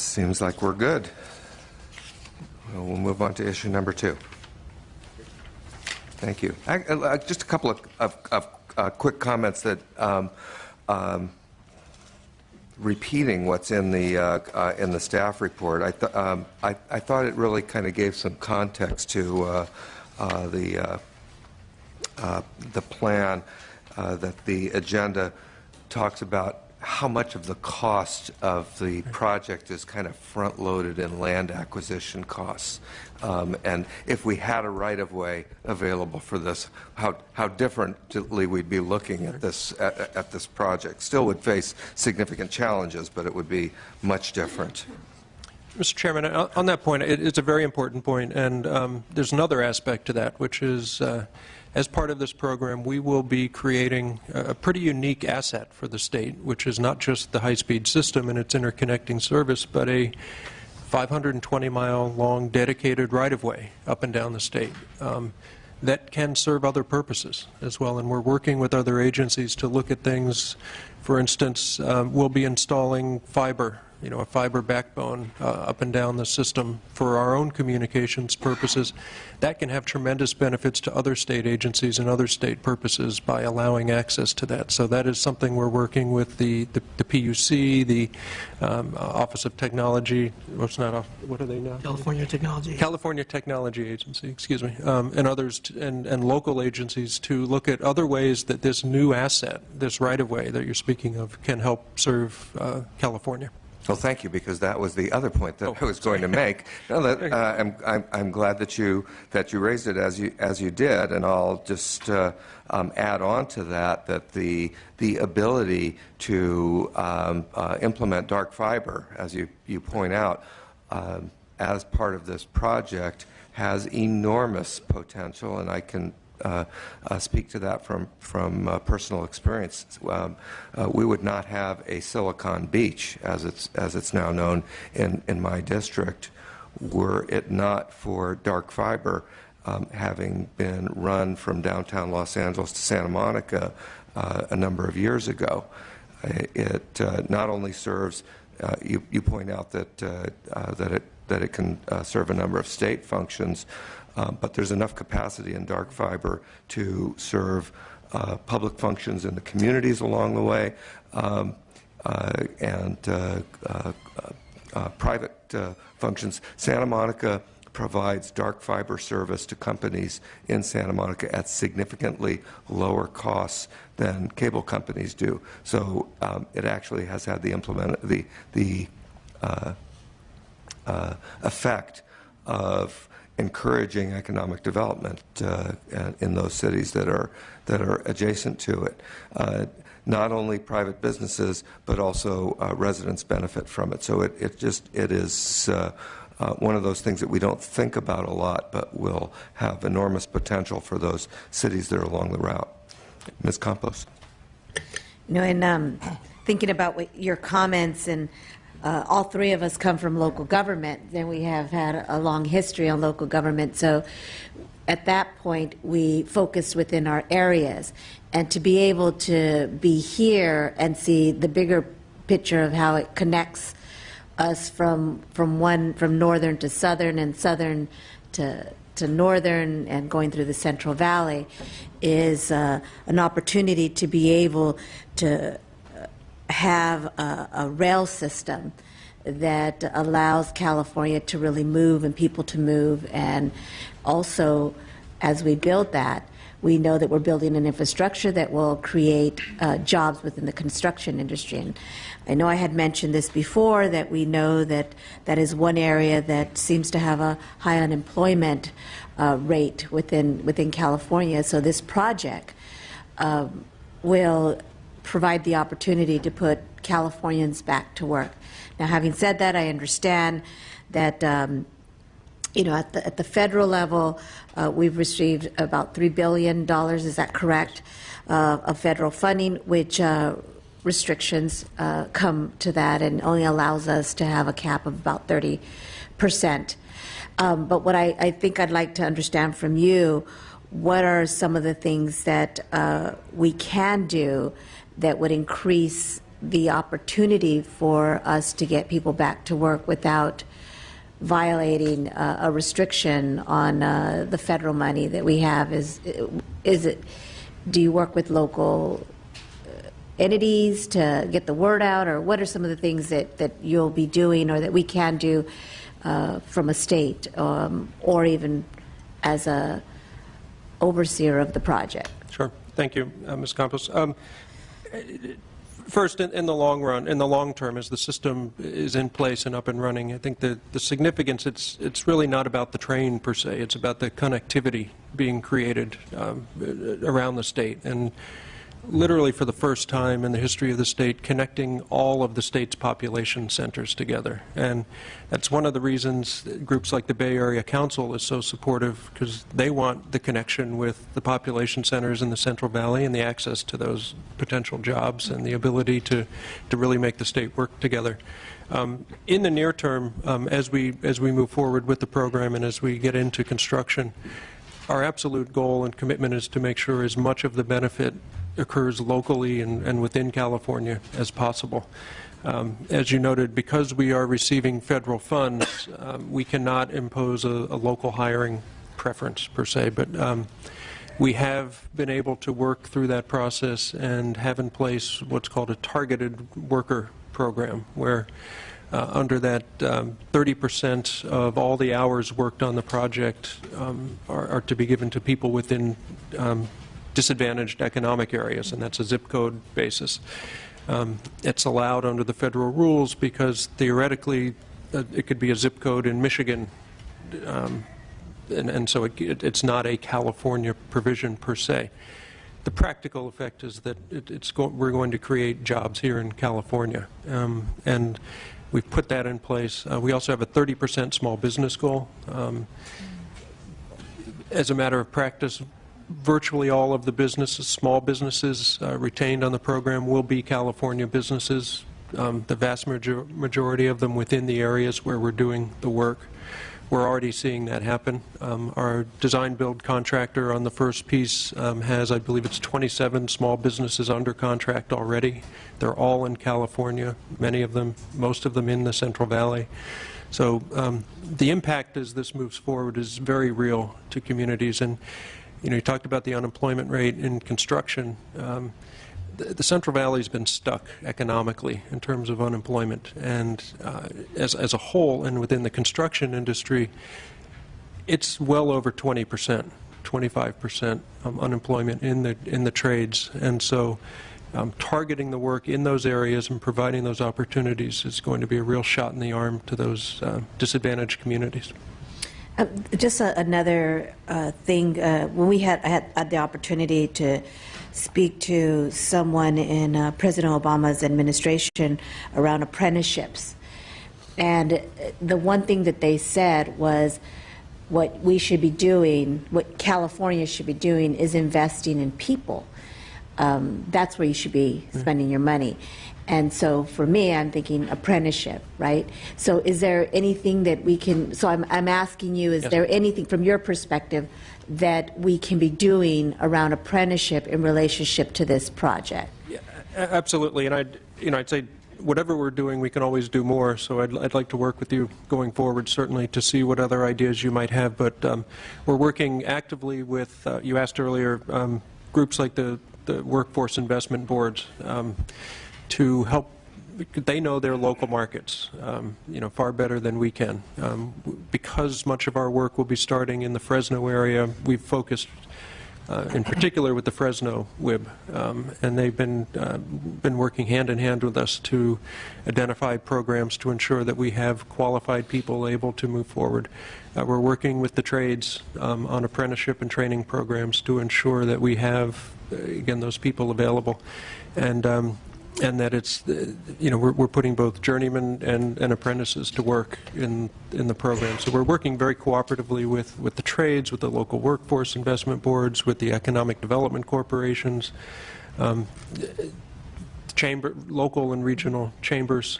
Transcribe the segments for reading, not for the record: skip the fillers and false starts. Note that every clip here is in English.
Seems like we're good. We'll move on to issue number 2. Thank you. Just a couple of quick comments that repeating what's in the staff report. I thought it really kind of gave some context to the plan, that the agenda talks about how much of the cost of the project is kind of front-loaded in land acquisition costs. And if we had a right-of-way available for this, how differently we'd be looking at this project. Still would face significant challenges, but it would be much different. Mr. Chairman, on that point, it's a very important point, and there's another aspect to that, which is as part of this program, we will be creating a pretty unique asset for the state, which is not just the high-speed system and its interconnecting service, but a 520-mile long dedicated right-of-way up and down the state that can serve other purposes as well. And we're working with other agencies to look at things. For instance, we'll be installing fiber, a fiber backbone up and down the system for our own communications purposes. That can have tremendous benefits to other state agencies and other state purposes by allowing access to that. So that is something we're working with the PUC, the Office of Technology, what are they now? California Technology Agency, excuse me, and others, and local agencies to look at other ways that this new asset, this right-of-way that you're speaking of, can help serve California. Well, thank you, because that was the other point that I was going to make. I'm glad that you raised it as you did, and I'll just add on to that the ability to implement dark fiber, as you point out, as part of this project has enormous potential, and I can speak to that from personal experience. We would not have a Silicon Beach, as it's now known in my district, were it not for dark fiber having been run from downtown Los Angeles to Santa Monica a number of years ago. It not only serves, you point out that it can serve a number of state functions, but there's enough capacity in dark fiber to serve public functions in the communities along the way, and private functions. Santa Monica provides dark fiber service to companies in Santa Monica at significantly lower costs than cable companies do. So it actually has had the effect of encouraging economic development in those cities that are adjacent to it. Not only private businesses, but also residents benefit from it. So it is one of those things that we don't think about a lot, but will have enormous potential for those cities that are along the route. Ms. Campos. In thinking about your comments, and all three of us come from local government, and we have had a long history on local government. So at that point, we focused within our areas. And to be able to be here and see the bigger picture of how it connects us from northern to southern and southern to northern and going through the Central Valley is an opportunity to be able to have a rail system that allows California to really move and people to move. And also, as we build that, we know that we're building an infrastructure that will create jobs within the construction industry. And I know I had mentioned this before, that we know that that is one area that seems to have a high unemployment rate within California. So this project will provide the opportunity to put Californians back to work. Now, having said that, I understand that at the federal level, we've received about $3 billion, is that correct, of federal funding, which restrictions come to that and only allows us to have a cap of about 30%. But what I think I'd like to understand from you, what are some of the things that we can do that would increase the opportunity for us to get people back to work without violating a restriction on the federal money that we have? Is it, do you work with local entities to get the word out, or what are some of the things that you'll be doing or that we can do from a state or even as a overseer of the project? Sure. Thank you, Ms. Campos. First, in the long run, in the long term, as the system is in place and up and running, I think the significance, it's really not about the train per se. It's about the connectivity being created around the state. And literally for the first time in the history of the state, connecting all of the state's population centers together. And that's one of the reasons groups like the Bay Area Council is so supportive, because they want the connection with the population centers in the Central Valley and the access to those potential jobs and the ability to really make the state work together. In the near term, as we move forward with the program and as we get into construction, our absolute goal and commitment is to make sure as much of the benefit occurs locally and within California as possible. As you noted, because we are receiving federal funds, we cannot impose a local hiring preference per se, but we have been able to work through that process and have in place what's called a targeted worker program, where under that 30% of all the hours worked on the project are to be given to people within disadvantaged economic areas, and that's a zip code basis. It's allowed under the federal rules because theoretically it could be a zip code in Michigan, and so it's not a California provision per se. The practical effect is that we're going to create jobs here in California, and we've put that in place. We also have a 30% small business goal. As a matter of practice, virtually all of the businesses, small businesses retained on the program will be California businesses, the vast majority of them within the areas where we're doing the work. We're already seeing that happen. Our design-build contractor on the first piece has, I believe it's 27 small businesses under contract already. They're all in California, many of them, most of them in the Central Valley. So the impact as this moves forward is very real to communities. And you talked about the unemployment rate in construction. The Central Valley's been stuck economically in terms of unemployment, and as a whole and within the construction industry, it's well over 20%, 25% unemployment in the trades. And so targeting the work in those areas and providing those opportunities is going to be a real shot in the arm to those disadvantaged communities. Just another thing, when I had the opportunity to speak to someone in President Obama's administration around apprenticeships, and the one thing that they said was what we should be doing, what California should be doing, is investing in people. That's where you should be spending your money. And so for me, I'm thinking apprenticeship, right? So is there anything that we can, so I'm asking you, is there anything from your perspective that we can be doing around apprenticeship in relationship to this project? Yeah, absolutely. And I'd say whatever we're doing, we can always do more. So I'd like to work with you going forward, certainly, to see what other ideas you might have. But we're working actively with, you asked earlier, groups like the workforce investment boards, to help. They know their local markets, far better than we can. Because much of our work will be starting in the Fresno area, we've focused in particular with the Fresno WIB, and they've been working hand in hand with us to identify programs to ensure that we have qualified people able to move forward. We're working with the trades on apprenticeship and training programs to ensure that we have, again, those people available, and that it's, we're putting both journeymen and apprentices to work in the program. So we're working very cooperatively with the trades, with the local workforce investment boards, with the economic development corporations, local and regional chambers.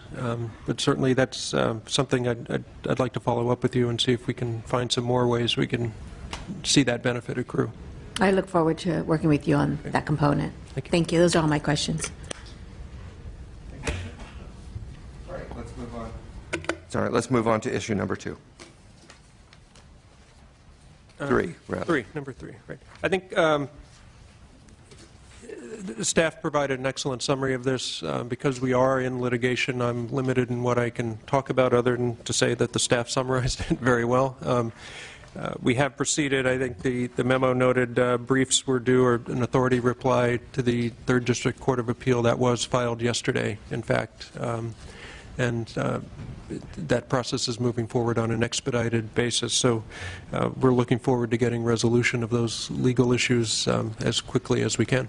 But certainly that's something I'd like to follow up with you and see if we can find some more ways we can see that benefit accrue. I look forward to working with you on that component. Thank you. Thank you. Those are all my questions. let's move on. Sorry, let's move on to issue number 2. 3, rather. Number 3, right. I think the staff provided an excellent summary of this. Because we are in litigation, I'm limited in what I can talk about other than to say that the staff summarized it very well. We have proceeded. I think the memo noted briefs were due, or an authority reply to the 3rd District Court of Appeal that was filed yesterday, in fact. And that process is moving forward on an expedited basis. So we're looking forward to getting resolution of those legal issues as quickly as we can.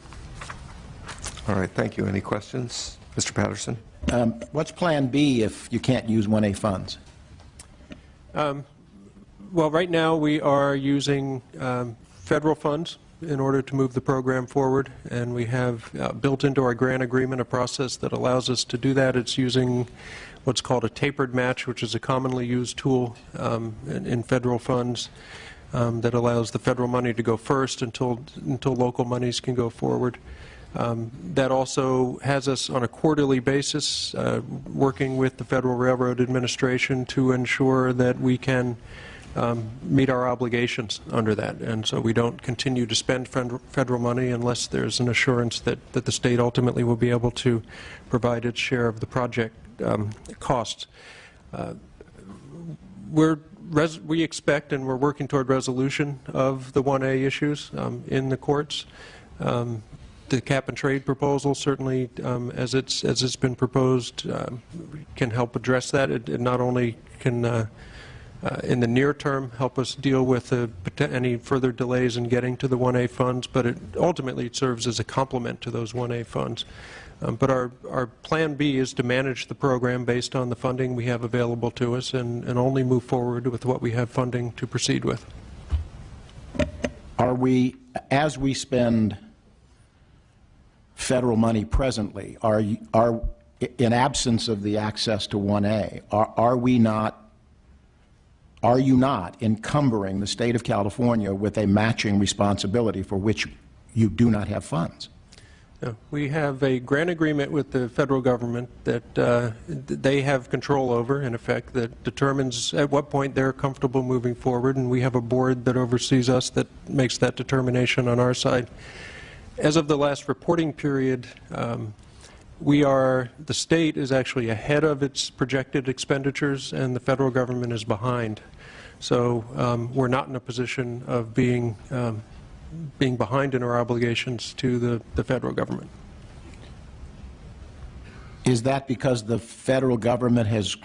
All right, thank you. Any questions? Mr. Patterson? What's Plan B if you can't use 1A funds? Well, right now we are using federal funds in order to move the program forward, and we have built into our grant agreement a process that allows us to do that. It's using what's called a tapered match, which is a commonly used tool in federal funds that allows the federal money to go first until local monies can go forward. That also has us on a quarterly basis working with the Federal Railroad Administration to ensure that we can meet our obligations under that. And so we don't continue to spend federal money unless there's an assurance that the state ultimately will be able to provide its share of the project costs. We expect and we're working toward resolution of the 1A issues in the courts. The cap and trade proposal certainly, as it's been proposed, can help address that. It not only can, in the near term, help us deal with any further delays in getting to the 1A funds, but it ultimately serves as a complement to those 1A funds. But our Plan B is to manage the program based on the funding we have available to us and only move forward with what we have funding to proceed with. Are we, as we spend federal money presently, are in absence of the access to 1A, are you not encumbering the state of California with a matching responsibility for which you do not have funds? No, we have a grant agreement with the federal government that they have control over, in effect, that determines at what point they're comfortable moving forward, and we have a board that oversees us that makes that determination on our side. As of the last reporting period, the state is actually ahead of its projected expenditures and the federal government is behind. So we're not in a position of being behind in our obligations to the federal government. Is that because the federal government has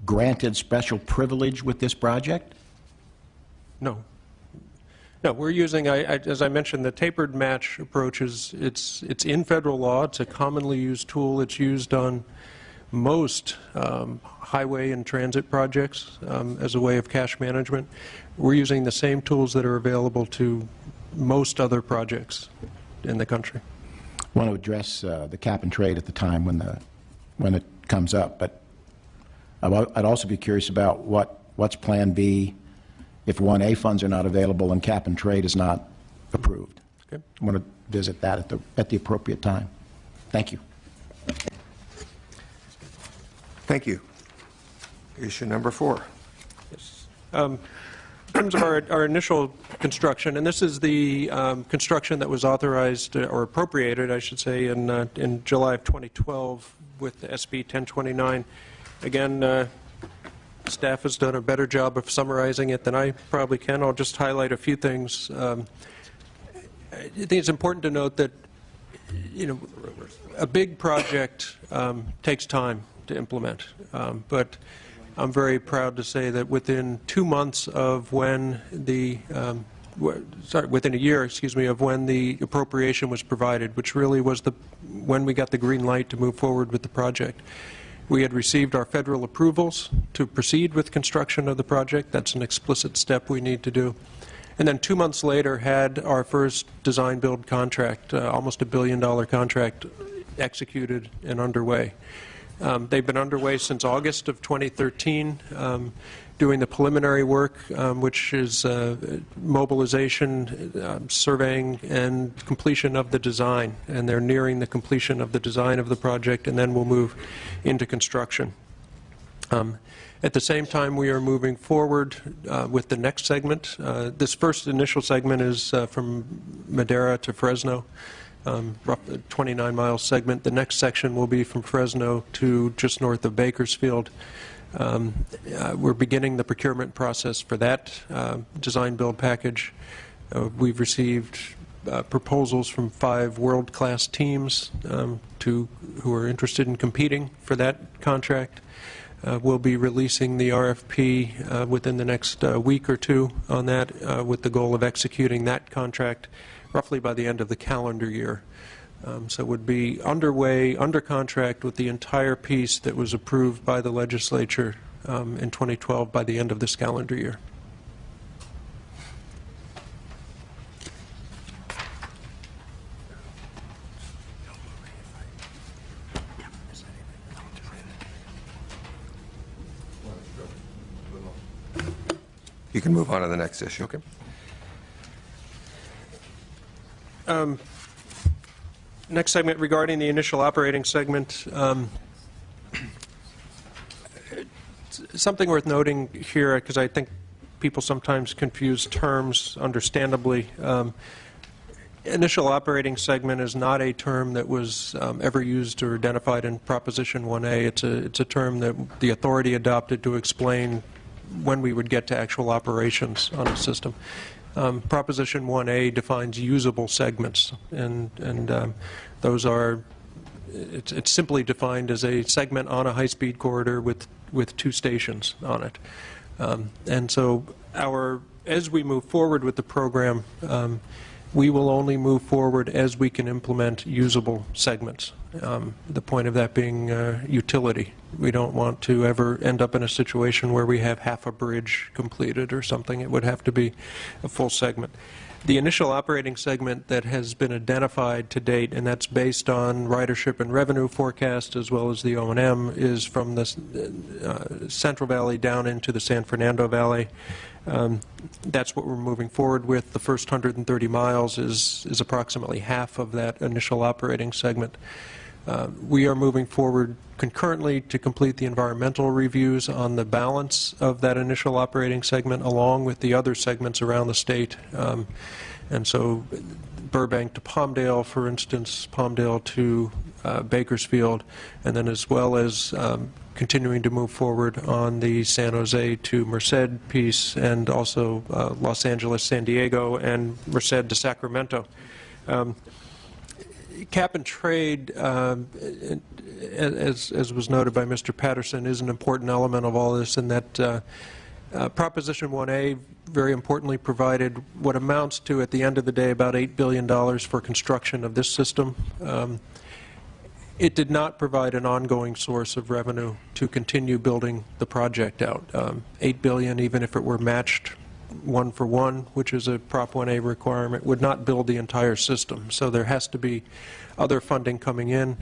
granted special privilege with this project? No. No, we're using, as I mentioned, the tapered match approach it's in federal law. It's a commonly used tool. It's used on most highway and transit projects as a way of cash management. We're using the same tools that are available to most other projects in the country. I want to address the cap and trade at the time when it comes up, but I'd also be curious about what's Plan B if 1A funds are not available and cap and trade is not approved. Okay. I want to visit that at the appropriate time. Thank you. Thank you. Issue number 4. Yes. In terms of our initial construction, and this is the construction that was authorized or appropriated, I should say, in July of 2012 with the SB 1029. Again, staff has done a better job of summarizing it than I probably can. I'll just highlight a few things. I think it's important to note that, a big project takes time to implement, but I'm very proud to say that within 2 months of when within a year, of when the appropriation was provided, which really was when we got the green light to move forward with the project. We had received our federal approvals to proceed with construction of the project. That's an explicit step we need to do. And then 2 months later had our first design-build contract, almost $1 billion contract, executed and underway. They've been underway since August of 2013, doing the preliminary work, which is mobilization, surveying, and completion of the design. And they're nearing the completion of the design of the project, and then we'll move into construction. At the same time, we are moving forward with the next segment. This first initial segment is from Madera to Fresno, roughly 29-mile segment. The next section will be from Fresno to just north of Bakersfield. We're beginning the procurement process for that design-build package. We've received proposals from 5 world-class teams who are interested in competing for that contract. We'll be releasing the RFP within the next week or two on that, with the goal of executing that contract roughly by the end of the calendar year. So it would be underway, under contract with the entire piece that was approved by the legislature in 2012 by the end of this calendar year. You can move on to the next issue. Okay. Next segment regarding the initial operating segment. Something worth noting here, because I think people sometimes confuse terms, understandably. Initial operating segment is not a term that was ever used or identified in Proposition 1A. It's a term that the authority adopted to explain when we would get to actual operations on a system. Proposition 1A defines usable segments, and those are, it's simply defined as a segment on a high-speed corridor with 2 stations on it. And so as we move forward with the program, we will only move forward as we can implement usable segments. The point of that being utility. We don't want to ever end up in a situation where we have half a bridge completed or something. It would have to be a full segment. The initial operating segment that has been identified to date, and that's based on ridership and revenue forecast as well as the O&M, is from the Central Valley down into the San Fernando Valley. That's what we're moving forward with. The first 130 miles is approximately half of that initial operating segment. We are moving forward concurrently to complete the environmental reviews on the balance of that initial operating segment along with the other segments around the state. And so Burbank to Palmdale, for instance, Palmdale to Bakersfield, and then as well as continuing to move forward on the San Jose to Merced piece, and also Los Angeles, San Diego, and Merced to Sacramento. Cap and trade, as was noted by Mr. Patterson, is an important element of all this, in that Proposition 1A very importantly provided what amounts to, at the end of the day, about $8 billion for construction of this system. It did not provide an ongoing source of revenue to continue building the project out. $8 billion, even if it were matched 1-for-1, which is a Prop 1A requirement, would not build the entire system. So there has to be other funding coming in.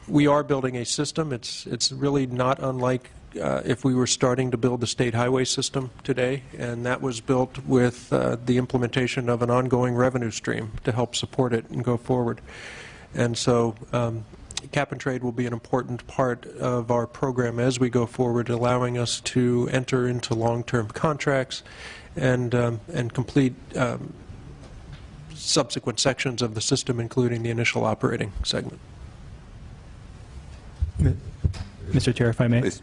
We are building a system. It's really not unlike if we were starting to build the state highway system today, and that was built with the implementation of an ongoing revenue stream to help support it and go forward. And so cap and trade will be an important part of our program as we go forward, allowing us to enter into long-term contracts and complete subsequent sections of the system, including the initial operating segment. Mr. Chair, if I may. Please.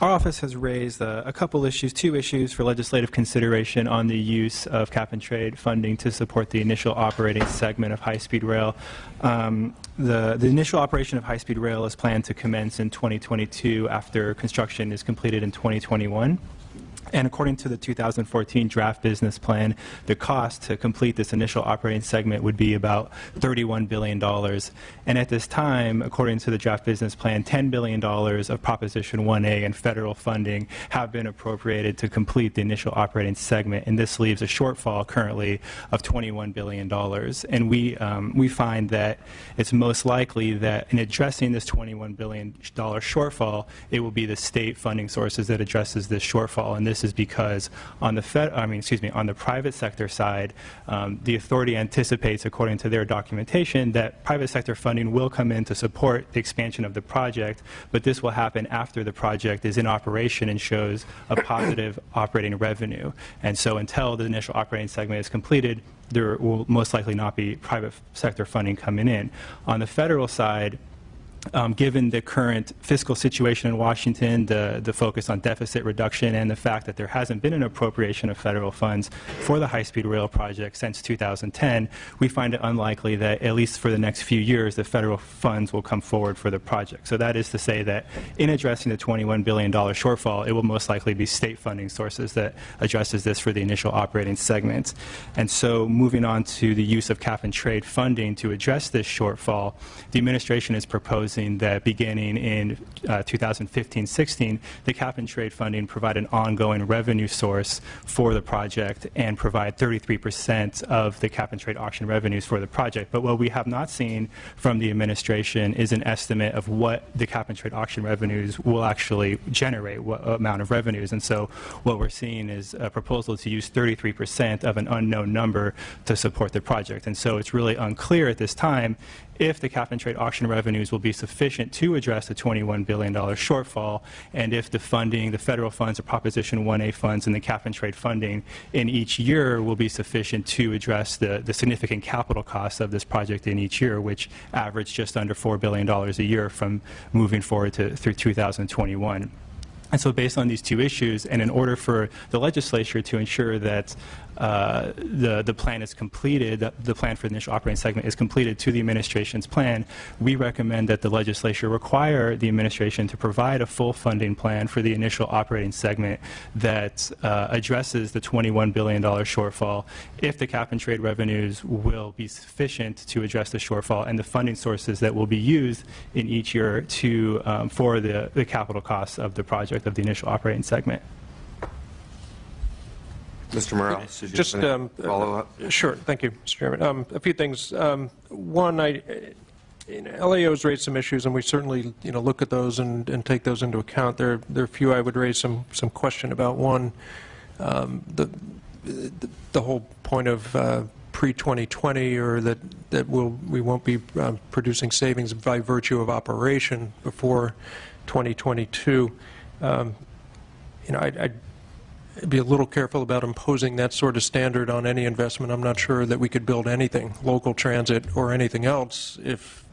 Our office has raised a couple issues, 2 issues for legislative consideration on the use of cap and trade funding to support the initial operating segment of high-speed rail. The initial operation of high-speed rail is planned to commence in 2022 after construction is completed in 2021. And according to the 2014 draft business plan, the cost to complete this initial operating segment would be about $31 billion. And at this time, according to the draft business plan, $10 billion of Proposition 1A and federal funding have been appropriated to complete the initial operating segment. And this leaves a shortfall currently of $21 billion. And we find that it's most likely that in addressing this $21 billion shortfall, it will be the state funding sources that addresses this shortfall. And This is because on the on the private sector side, the authority anticipates, according to their documentation, that private sector funding will come in to support the expansion of the project, but this will happen after the project is in operation and shows a positive operating revenue. And so until the initial operating segment is completed, there will most likely not be private sector funding coming in. On the federal side, given the current fiscal situation in Washington, the focus on deficit reduction, and the fact that there hasn't been an appropriation of federal funds for the high-speed rail project since 2010, we find it unlikely that, at least for the next few years, the federal funds will come forward for the project. So that is to say that in addressing the $21 billion shortfall, it will most likely be state funding sources that addresses this for the initial operating segment. And so moving on to the use of cap-and-trade funding to address this shortfall, the administration is proposing that beginning in 2015-16, the cap-and-trade funding provide an ongoing revenue source for the project and provide 33% of the cap-and-trade auction revenues for the project. But what we have not seen from the administration is an estimate of what the cap-and-trade auction revenues will actually generate, what amount of revenues. And so what we're seeing is a proposal to use 33% of an unknown number to support the project. And so it's really unclear at this time if the cap-and-trade auction revenues will be sufficient to address the $21 billion shortfall, and if the funding, the federal funds or Proposition 1A funds and the cap-and-trade funding in each year will be sufficient to address the significant capital costs of this project in each year, which average just under $4 billion a year from moving forward through 2021. And so based on these two issues, and in order for the legislature to ensure that the plan is completed, the plan for the initial operating segment is completed to the administration's plan, we recommend that the legislature require the administration to provide a full funding plan for the initial operating segment that addresses the $21 billion shortfall if the cap-and-trade revenues will be sufficient to address the shortfall, and the funding sources that will be used in each year to for the capital costs of the project of the initial operating segment. Mr. Morales, did you Just follow up? Sure. Thank you, Mr. Chairman. A few things. One, LAO's raised some issues, and we certainly look at those and take those into account. There are a few I would raise some question about. One, the whole point of pre-2020, or that we won't be producing savings by virtue of operation before 2022. I'd be a little careful about imposing that sort of standard on any investment. I'm not sure that we could build anything, local transit or anything else, if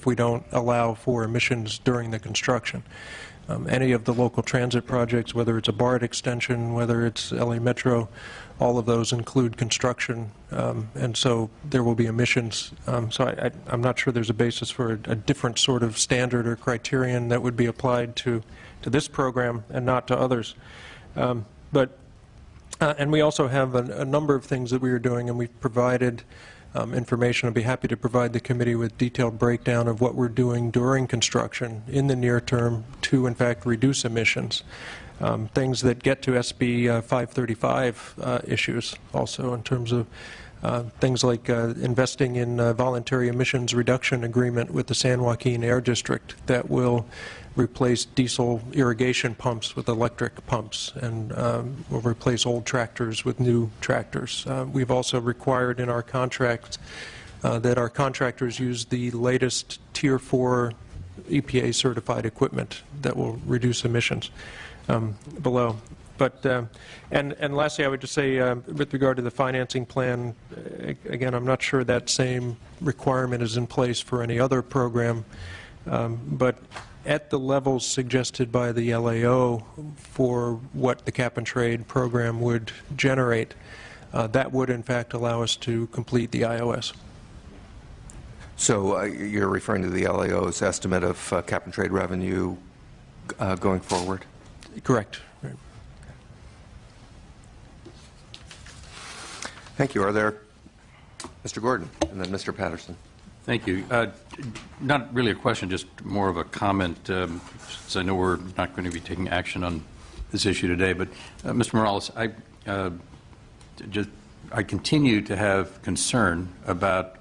we don't allow for emissions during the construction. Any of the local transit projects, whether it's a BART extension, whether it's LA Metro, all of those include construction, and so there will be emissions. So I'm not sure there's a basis for a different sort of standard or criterion that would be applied to this program and not to others. And we also have a number of things that we are doing, and we've provided information. I'd be happy to provide the committee with detailed breakdown of what we're doing during construction in the near term to, in fact, reduce emissions. Things that get to SB 535 issues also, in terms of things like investing in a voluntary emissions reduction agreement with the San Joaquin Air District that will replace diesel irrigation pumps with electric pumps, and will replace old tractors with new tractors. We've also required in our contracts that our contractors use the latest Tier 4 EPA certified equipment that will reduce emissions below. But and lastly, I would just say with regard to the financing plan, again, I'm not sure that same requirement is in place for any other program, but at the levels suggested by the LAO for what the cap-and-trade program would generate, that would in fact allow us to complete the IOS. So you're referring to the LAO's estimate of cap-and-trade revenue going forward? Correct. Right. Thank you. Are there, Mr. Gordon and then Mr. Patterson? Thank you. Not really a question, just more of a comment, since I know we're not going to be taking action on this issue today. But Mr. Morales, I continue to have concern about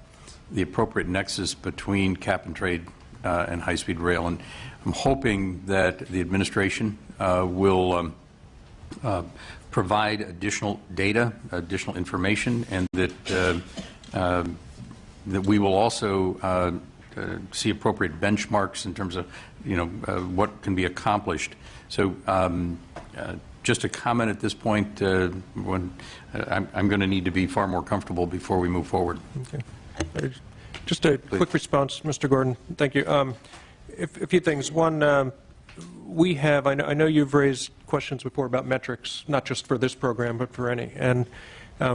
the appropriate nexus between cap-and-trade and high-speed rail, and I'm hoping that the administration will provide additional data, additional information, and that we will also see appropriate benchmarks in terms of, what can be accomplished. So just a comment at this point, when I'm going to need to be far more comfortable before we move forward. Okay. Just a quick response, Mr. Gordon. Thank you. A few things. One, we have, I know you've raised questions before about metrics, not just for this program, but for any. And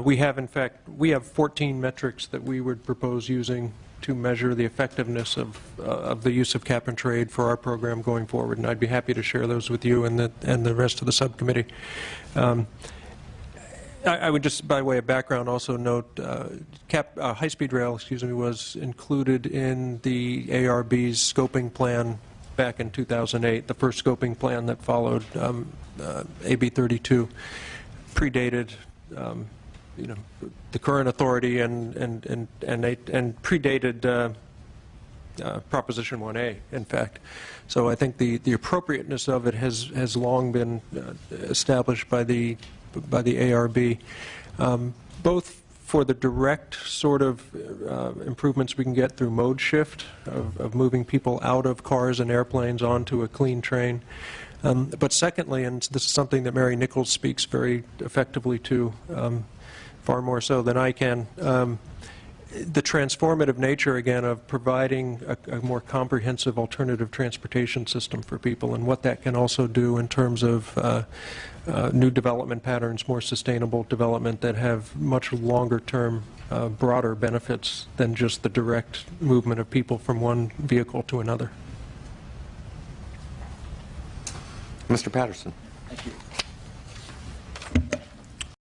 we have, in fact, we have 14 metrics that we would propose using to measure the effectiveness of the use of cap and trade for our program going forward. And I'd be happy to share those with you and the rest of the subcommittee. I would just, by way of background, also note high-speed rail, was included in the ARB's scoping plan back in 2008, the first scoping plan that followed AB 32, predated the current authority and predated Proposition 1A, in fact. So I think the appropriateness of it has long been established by the ARB, both for the direct sort of improvements we can get through mode shift of moving people out of cars and airplanes onto a clean train. But secondly, and this is something that Mary Nichols speaks very effectively to, far more so than I can, the transformative nature, again, of providing a more comprehensive alternative transportation system for people and what that can also do in terms of new development patterns, more sustainable development that have much longer-term, broader benefits than just the direct movement of people from one vehicle to another. Mr. Patterson. Thank you.